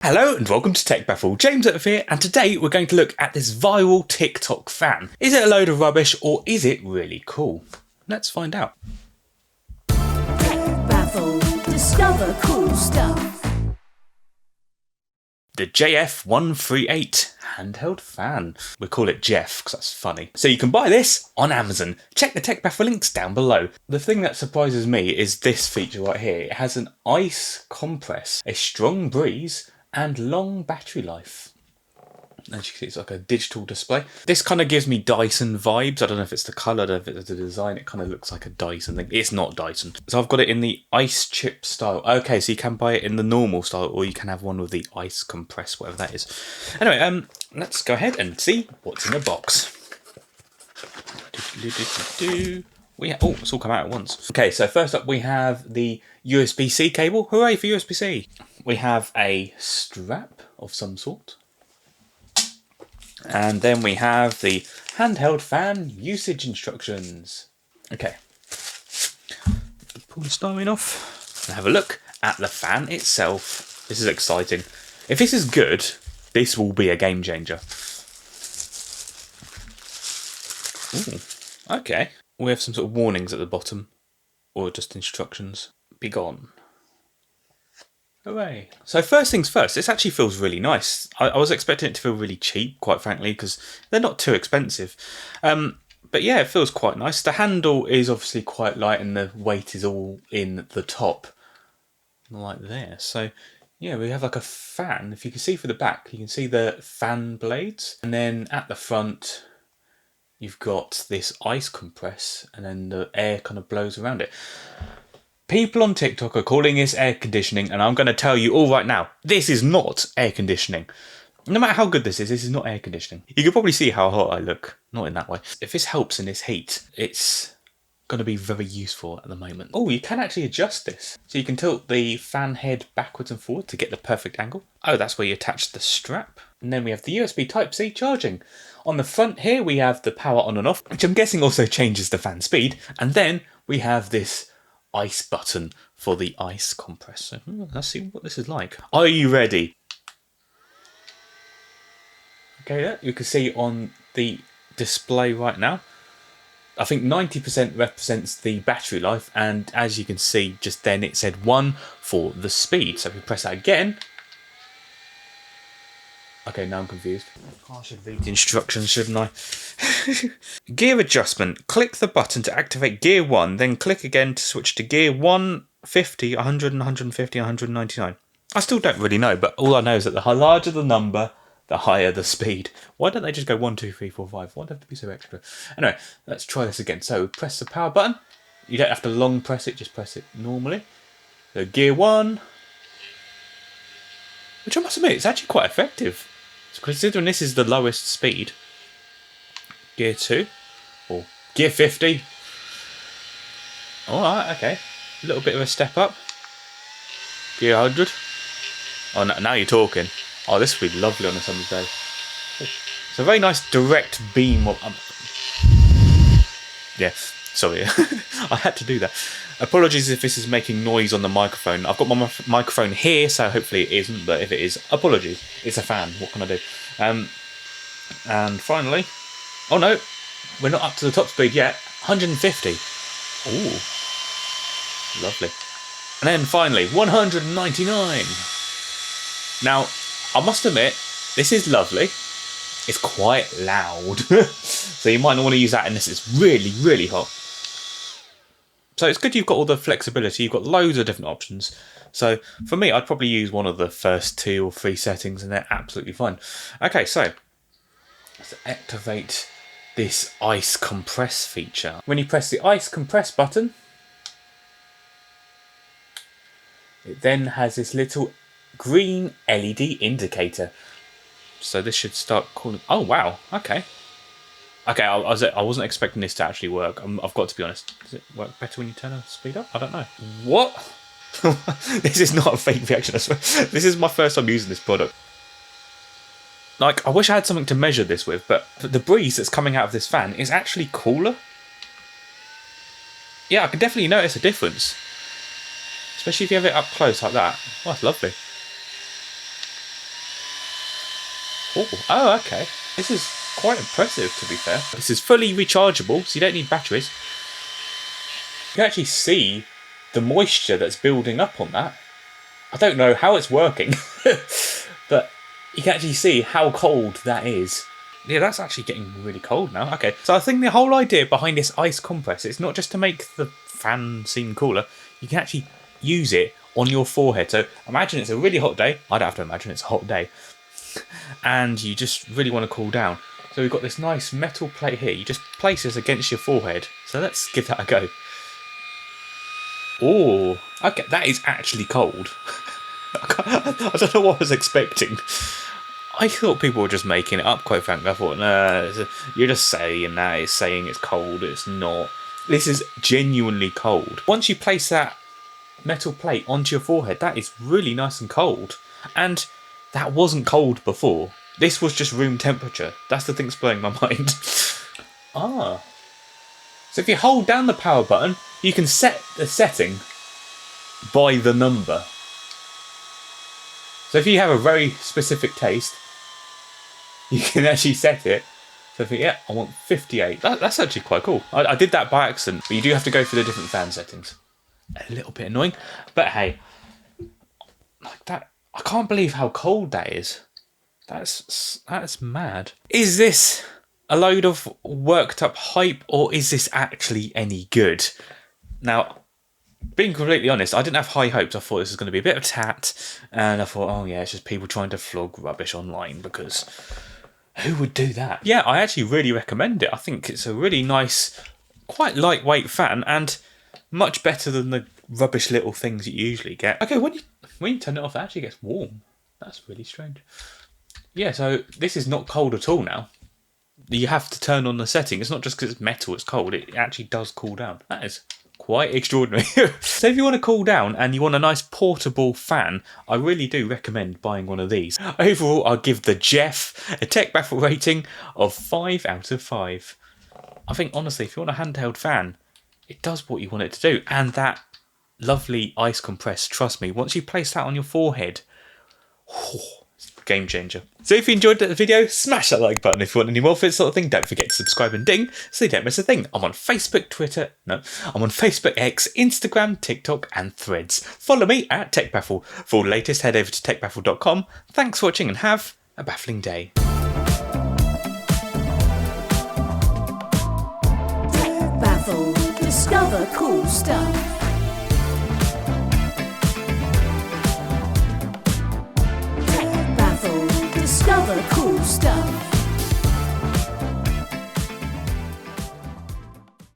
Hello and welcome to TechBaffle. James over here, and today we're going to look at this viral TikTok fan. Is it a load of rubbish or is it really cool? Let's find out. TechBaffle. Discover cool stuff. The JF138 handheld fan. We call it Jeff because that's funny. So you can buy this on Amazon. Check the TechBaffle links down below. The thing that surprises me is this feature right here. It has an ice compress, a strong breeze, and long battery life. As you can see, it's like a digital display. This kind of gives me Dyson vibes. I don't know if it's the colour, I don't know if it's the design. It kind of looks like a Dyson thing. It's not Dyson. So I've got it in the ice chip style. Okay, so you can buy it in the normal style, or you can have one with the ice compress, whatever that is. Anyway, let's go ahead and see what's in the box. Oh, it's all come out at once. Okay, so first up we have the USB-C cable. Hooray for USB-C. We have a strap of some sort. And then we have the handheld fan usage instructions. Okay. Pull the styrene off and have a look at the fan itself. This is exciting. If this is good, this will be a game changer. Ooh, okay. We have some sort of warnings at the bottom, or just instructions. Be gone. Hooray. So first things first, this actually feels really nice. I was expecting it to feel really cheap, quite frankly, because they're not too expensive. But yeah, it feels quite nice. The handle is obviously quite light and the weight is all in the top, like there. So yeah, we have like a fan. If you can see through the back, you can see the fan blades. And then at the front, you've got this ice compress and then the air kind of blows around it. People on TikTok are calling this air conditioning, and I'm going to tell you all right now, this is not air conditioning. No matter how good this is not air conditioning. You can probably see how hot I look. Not in that way. If this helps in this heat, it's going to be very useful at the moment. Oh, you can actually adjust this. So you can tilt the fan head backwards and forward to get the perfect angle. Oh, that's where you attach the strap. And then we have the USB Type-C charging. On the front here, we have the power on and off, which I'm guessing also changes the fan speed. And then we have this ice button for the ice compress. So let's see what this is like. Are you ready? Okay, you can see on the display right now, I think 90% represents the battery life, and as you can see just then it said 1 for the speed. So if we press that again, okay, now I'm confused. I should read the instructions, shouldn't I? Gear adjustment. Click the button to activate gear 1, then click again to switch to gear 150, 100, 150, 199. I still don't really know, but all I know is that the larger the number, the higher the speed. Why don't they just go 1, 2, 3, 4, 5? Why do they have to be so extra? Anyway, let's try this again. So press the power button. You don't have to long press it, just press it normally. So gear 1, which I must admit, it's actually quite effective. So considering this is the lowest speed. Gear 2, or gear 50. Alright, okay. A little bit of a step up. Gear 100. Oh, now you're talking. Oh, this would be lovely on a summer's day. It's a very nice direct beam of... yeah, sorry. I had to do that. Apologies if this is making noise on the microphone. I've got my microphone here, so hopefully it isn't, but if it is, apologies. It's a fan, what can I do? And finally... oh no, we're not up to the top speed yet. 150. Ooh, lovely. And then finally, 199. Now, I must admit, this is lovely. It's quite loud. So you might not want to use that unless it's really, really hot. So it's good you've got all the flexibility. You've got loads of different options. So for me, I'd probably use one of the first 2 or 3 settings and they're absolutely fine. Okay, so let's activate this ice compress feature. When you press the ice compress button, it then has this little green LED indicator. So this should start calling... oh wow, okay. Okay, I wasn't expecting this to actually work. I've got to be honest. Does it work better when you turn the speed up? I don't know. What? This is not a fake reaction, I swear. This is my first time using this product. Like, I wish I had something to measure this with, but the breeze that's coming out of this fan is actually cooler. Yeah, I can definitely notice a difference. Especially if you have it up close like that. Oh, that's lovely. Oh, okay. This is quite impressive, to be fair. This is fully rechargeable, so you don't need batteries. You can actually see the moisture that's building up on that. I don't know how it's working, but you can actually see how cold that is. Yeah, that's actually getting really cold now. Okay, so I think the whole idea behind this ice compressor is not just to make the fan seem cooler. You can actually use it on your forehead. So imagine it's a really hot day. I don't have to imagine it's a hot day. And you just really want to cool down. So we've got this nice metal plate here. You just place this against your forehead. So let's give that a go. Oh, okay, that is actually cold. I don't know what I was expecting. I thought people were just making it up, quite frankly. I thought, no, you're just saying that. It's saying it's cold. It's not. This is genuinely cold. Once you place that metal plate onto your forehead, that is really nice and cold. And that wasn't cold before. This was just room temperature. That's the thing that's blowing my mind. Ah. So if you hold down the power button, you can set the setting by the number. So if you have a very specific taste, you can actually set it. So if you, yeah, I want 58. That's actually quite cool. I did that by accident, but you do have to go through the different fan settings. A little bit annoying, but hey, like that. I can't believe how cold that is. That's mad. Is this a load of worked up hype, or is this actually any good? Now, being completely honest, I didn't have high hopes. I thought this was going to be a bit of tat, and I thought, oh yeah, it's just people trying to flog rubbish online, because who would do that? Yeah, I actually really recommend it. I think it's a really nice, quite lightweight fan, and much better than the rubbish little things you usually get. Okay, when you turn it off, it actually gets warm. That's really strange. Yeah, so this is not cold at all now. You have to turn on the setting. It's not just because it's metal, it's cold. It actually does cool down. That is quite extraordinary. So if you want to cool down and you want a nice portable fan, I really do recommend buying one of these. Overall, I'll give the Jeff a TechBaffle rating of 5 out of 5. I think, honestly, if you want a handheld fan, it does what you want it to do. And that lovely ice compress, trust me, once you place that on your forehead, it's a game changer. So if you enjoyed the video, smash that like button if you want any more for this sort of thing. Don't forget to subscribe and ding so you don't miss a thing. I'm on Facebook, I'm on Facebook, X, Instagram, TikTok and Threads. Follow me at TechBaffle. For the latest, head over to techbaffle.com. Thanks for watching and have a baffling day. TechBaffle. Discover cool stuff. TechBaffle. Discover cool stuff.